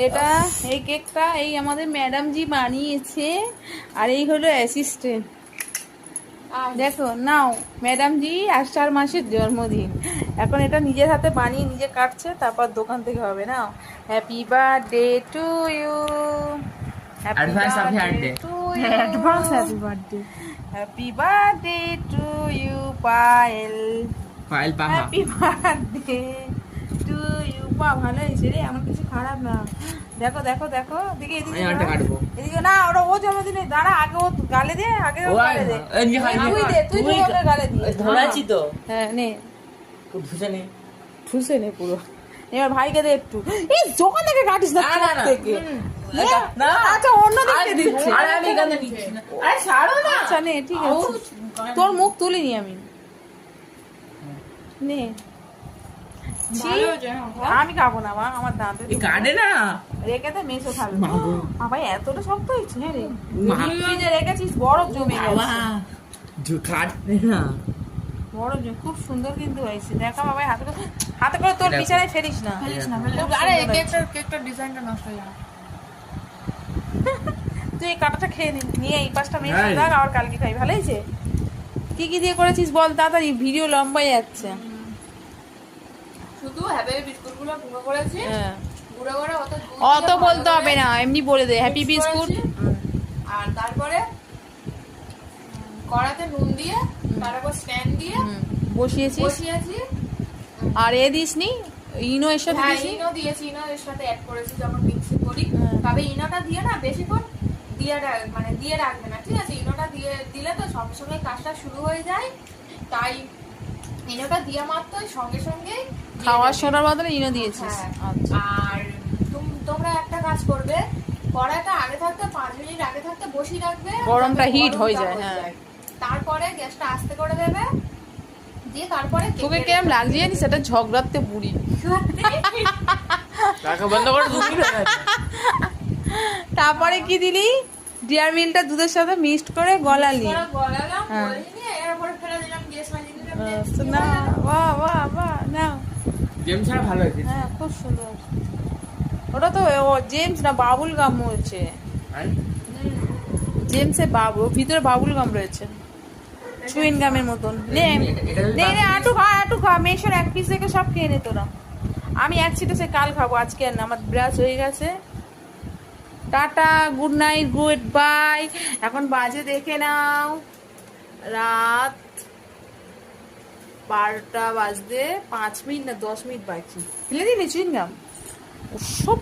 এটা এই কেকটা এই আমাদের ম্যাডাম জি বানিয়েছে, আর এই হলো অ্যাসিস্ট্যান্ট। দেখো নাও, ম্যাডাম জি 4 মাসের জন্মদিন, এখন এটা নিজের হাতে বানিয়ে নিজে কাটছে, তারপর দোকান থেকে হবে। নাও, happy birthday to you, happy Advance happy birthday birthday. To advance you, happy birthday. Happy birthday to you Payel, File paha. Happy birthday to you. পা ভালো হয়েছে রে, আমার কিছু খারাপ না। দেখো দেখো দেখো, এদিকে এদিকে আমি আরেকটা না। কাটবো। এদিকে না, ওরা ও জন্মদিনে দাঁড়া, আগে ও গালে দে, আগে ও ও গালে দে। এই যে খাই তুই দে, তুই ওকে গালে দিয়ে। ধরাচ্ছি তো। হ্যাঁ নে, খুব ধুসে নে। ঠুসে নে পুরো। এবার ভাইকে দে একটু। এই দোকান থেকে কাটিস না, না, চোখ না, না। থেকে। নে, না। আচ্ছা অন্য দিকে দিচ্ছি। আরে আমি এখানে নিচ্ছি না। আরে ছাড়ো না। আচ্ছা নে, ঠিক আছে। তোর মুখ তুলিনি আমি। নে। ছি, আমি খাবো না মা, আমার দাঁতে এই কাটে না। রেখে দে, মেসো খাবে। মা গো। বাবা এতটা শক্ত হয়েছে, হ্যাঁ রে। মা। তুই যে রেখেছিস বরফ জমে বাবা। গেছে। কাটে না। বরফ জমে, খুব সুন্দর কিন্তু হয়েছে। দেখা বাবা, হাতে করে তোর দেখো। বিছানায় ফেলিস না। আরে এই কেকটার ডিজাইনটা নষ্ট হয়ে যাবে। তুই এই কাটাটা খেয়ে নিয়ে এই পাঁচটা মেয়ে হ্যাঁ। রাখ, আবার কালকে খাই। ভালো হয়েছে? কি কি দিয়ে করেছিস বল তাড়াতাড়ি, ভিডিও লম্বাই যাচ্ছে। শুধু হ্যাপি বিস্কুটগুলো গুঁড়ো করেছি। হ্যাঁ, গুঁড়ো করে অত দুধ অত দিয়ে বলতে ভালো হবে করে না, এমনি বলে দে হ্যাপি mix বিস্কুট। করেছি। আর তারপরে কড়াতে নুন দিয়ে তারপর স্ট্যান্ড দিয়ে বসিয়েছিস। বসিয়েছি। আর এ দিসনি ইনো এর সাথে হ্যাঁ, দিসনি? ইনো দিয়েছি, ইনো এর সাথে অ্যাড করেছি যখন মিক্সি করি। হ্যাঁ। তবে ইনোটা দিয়ে না বেশিক্ষণ মানে দিয়ে রাখবে না, ঠিক আছে? ইনোটা দিয়ে দিলে তো সঙ্গে সঙ্গে কাজটা শুরু হয়ে যায়, তাই ইনোটা দিয়ে মাত্রই সঙ্গে সঙ্গে দিয়ে খাওয়ার দেবে। সোডার বদলে ইনো দিয়েছিস? হ্যাঁ। আচ্ছা। আর তোমরা একটা কাজ করবে, কড়াইটা আগে থাকতে 5 মিনিট আগে থাকতে বসিয়ে রাখবে, গরমটা যাতে হিট হয়ে গরমটা যায়, হ্যাঁ। তারপরে গ্যাসটা আস্তে করে দেবে, দিয়ে তারপরে তোকে কেমন লাগছে জানিস, সেটা ঝগড়াতে বুড়ি। টাকা বন্ধ করে দুদিন হয়ে গেছে। তারপরে কি দিলি? ডিয়ার মিল্কটা দুধের সাথে মিক্সড করে গলালি। গলালাম, হ্যাঁ। গলিয়ে নিয়ে এরপরে ফেলে দিলাম, গ্যাস মাজিয়ে দিলাম, তো না, বাহ বাহ বাহ, না। গেম ছাড়া ভালো হয়েছে। হ্যাঁ, খুব সুন্দর। ওটা তো ও জেমস না, বাবুল গাম হচ্ছে। আর জেমসের বাবু, ভিতরে বাবুল গাম রয়েছে, চুইন গামের মতন। নে এটা যদি নে নে, আটু খা, আটু খা, মেশোর এক পিস থেকে সব খেয়ে নে তোরা। আমি এক ছিটে সে কাল খাবো, আজকে আর না, আমার ব্রাশ হয়ে গেছে। Tata, good night, good bye. এখন বাজে দেখে নাও রাত 12টা বাজতে 5 মিনিট না 10 মিনিট বাকি। ফেলে দিলি চুইন গাম? সব